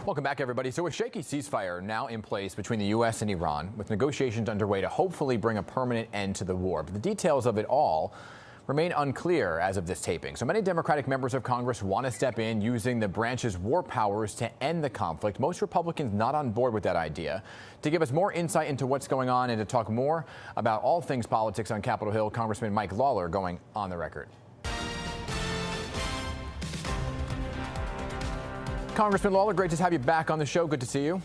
Welcome back, everybody. So a shaky ceasefire now in place between the U.S. and Iran, with negotiations underway to hopefully bring a permanent end to the war. But the details of it all remain unclear as of this taping. So many Democratic members of Congress want to step in using the branch's war powers to end the conflict. Most Republicans not on board with that idea. To give us more insight into what's going on and to talk more about all things politics on Capitol Hill, Congressman Mike Lawler going on the record. Congressman Lawler, great to have you back on the show. Good to see you.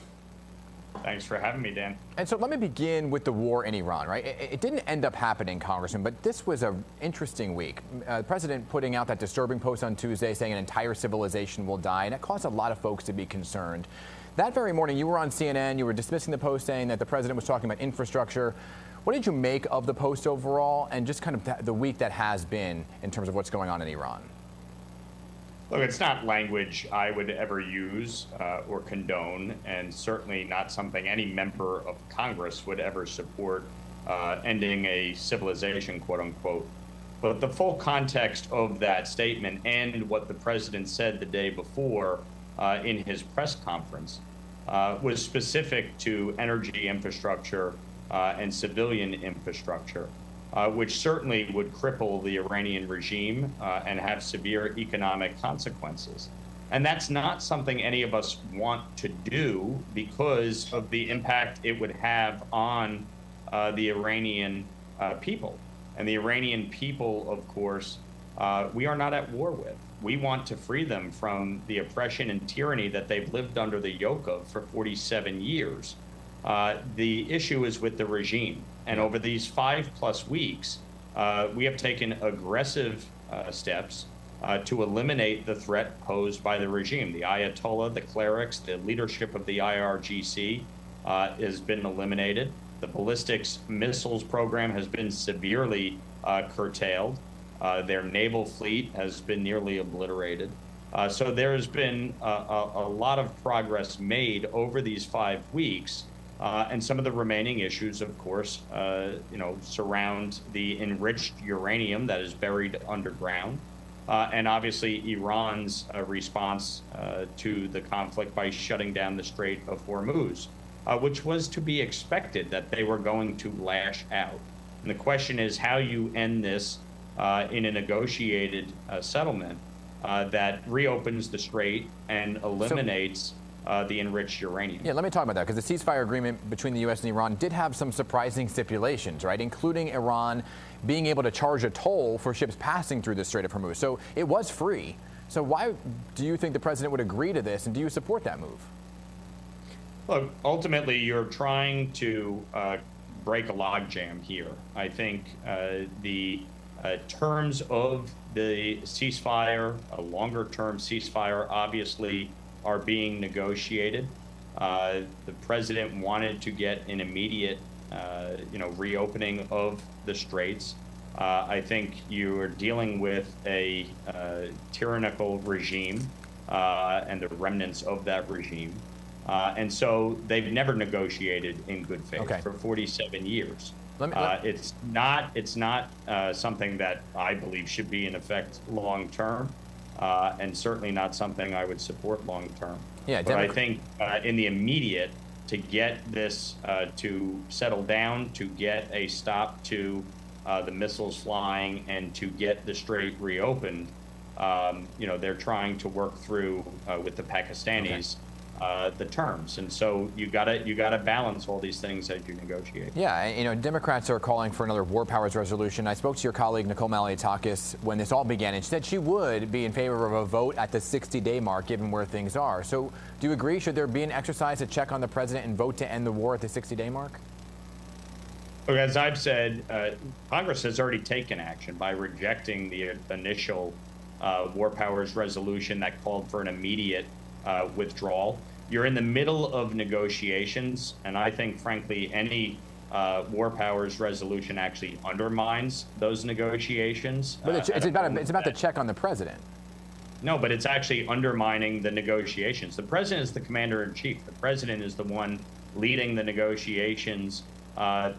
Thanks for having me, Dan. And so let me begin with the war in Iran, right? It didn't end up happening, Congressman, but this was an interesting week. The president putting out that disturbing post on Tuesday saying an entire civilization will die, and it caused a lot of folks to be concerned. That very morning, you were on CNN. You were dismissing the post, saying that the president was talking about infrastructure. What did you make of the post overall, and just kind of the week that has been in terms of what's going on in Iran? Look, it's not language I would ever use or condone, and certainly not something any member of Congress would ever support, ending a civilization, quote unquote. But the full context of that statement and what the president said the day before in his press conference was specific to energy infrastructure and civilian infrastructure. Which certainly would cripple the Iranian regime and have severe economic consequences. And that's not something any of us want to do because of the impact it would have on the Iranian people. And the Iranian people, of course, we are not at war with. We want to free them from the oppression and tyranny that they've lived under the yoke of for 47 years. The issue is with the regime. And over these 5+ weeks, we have taken aggressive steps to eliminate the threat posed by the regime. The Ayatollah, the clerics, the leadership of the IRGC has been eliminated. The ballistics missiles program has been severely curtailed. Their naval fleet has been nearly obliterated. So there has been a lot of progress made over these 5 weeks. And some of the remaining issues, of course, surround the enriched uranium that is buried underground, and obviously Iran's response to the conflict by shutting down the Strait of Hormuz, which was to be expected that they were going to lash out. And the question is how you end this in a negotiated settlement that reopens the strait and eliminates the enriched uranium. Yeah, let me talk about that, because the ceasefire agreement between the U.S. and Iran did have some surprising stipulations, right, including Iran being able to charge a toll for ships passing through the Strait of Hormuz. So it was free. So why do you think the president would agree to this, and do you support that move? Look, ultimately, you're trying to break a logjam here. I think the terms of the ceasefire, a longer-term ceasefire, obviously are being negotiated. The president wanted to get an immediate, reopening of the straits. I think you are dealing with a tyrannical regime and the remnants of that regime. And so they've never negotiated in good faith for 47 years. It's not something that I believe should be in effect long term. And certainly not something I would support long term. Yeah, but I think in the immediate, to get this to settle down, to get a stop to the missiles flying, and to get the strait reopened, they're trying to work through with the Pakistanis the terms, and so you gotta balance all these things as you negotiate. Yeah, Democrats are calling for another war powers resolution. I spoke to your colleague Nicole Maliotakis when this all began, and she said she would be in favor of a vote at the 60-day mark, given where things are. So, do you agree? Should there be an exercise to check on the president and vote to end the war at the 60-day mark? Look, as I've said, Congress has already taken action by rejecting the initial war powers resolution that called for an immediate withdrawal. You're in the middle of negotiations, and I think, frankly, any war powers resolution actually undermines those negotiations. But it's about the check on the president. No, but it's actually undermining the negotiations. The president is the commander-in-chief. The president is the one leading the negotiations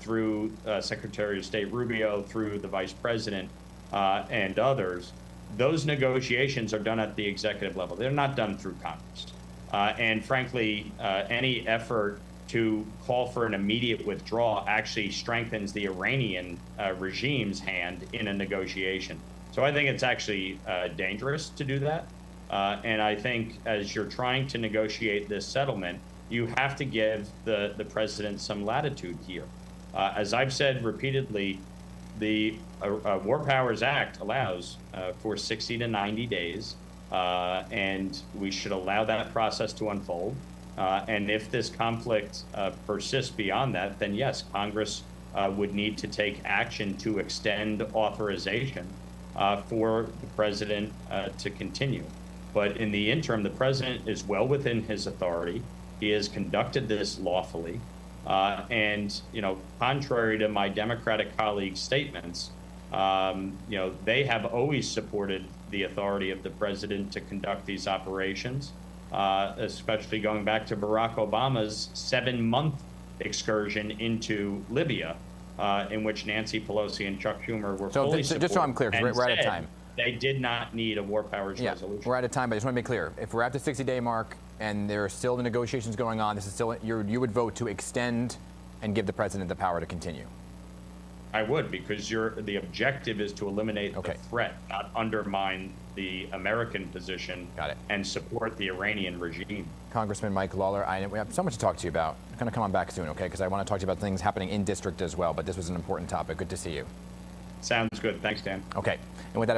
through Secretary of State Rubio, through the vice president, and others. Those negotiations are done at the executive level. They're not done through Congress. And frankly, any effort to call for an immediate withdrawal actually strengthens the Iranian regime's hand in a negotiation. So I think it's actually dangerous to do that. And I think as you're trying to negotiate this settlement, you have to give the president some latitude here. As I've said repeatedly, the War Powers Act allows for 60 to 90 days, and we should allow that process to unfold. And if this conflict persists beyond that, then yes, Congress would need to take action to extend authorization for the president to continue. But in the interim, the president is well within his authority. He has conducted this lawfully. And, contrary to my Democratic colleagues' statements, they have always supported the authority of the president to conduct these operations, especially going back to Barack Obama's 7-month excursion into Libya, in which Nancy Pelosi and Chuck Schumer were fully supportive. Just so I'm clear, because we're out of time. They did not need a war powers resolution. We're out of time, but I just want to be clear. If we're at the 60-day mark and there are still the negotiations going on, this is still you would vote to extend and give the president the power to continue. I would, because the objective is to eliminate the threat, not undermine the American position. Got it. And support the Iranian regime. Congressman Mike Lawler, we have so much to talk to you about. I'm going to come on back soon, okay? Because I want to talk to you about things happening in district as well, but this was an important topic. Good to see you. Sounds good. Thanks, Dan. Okay. And with that,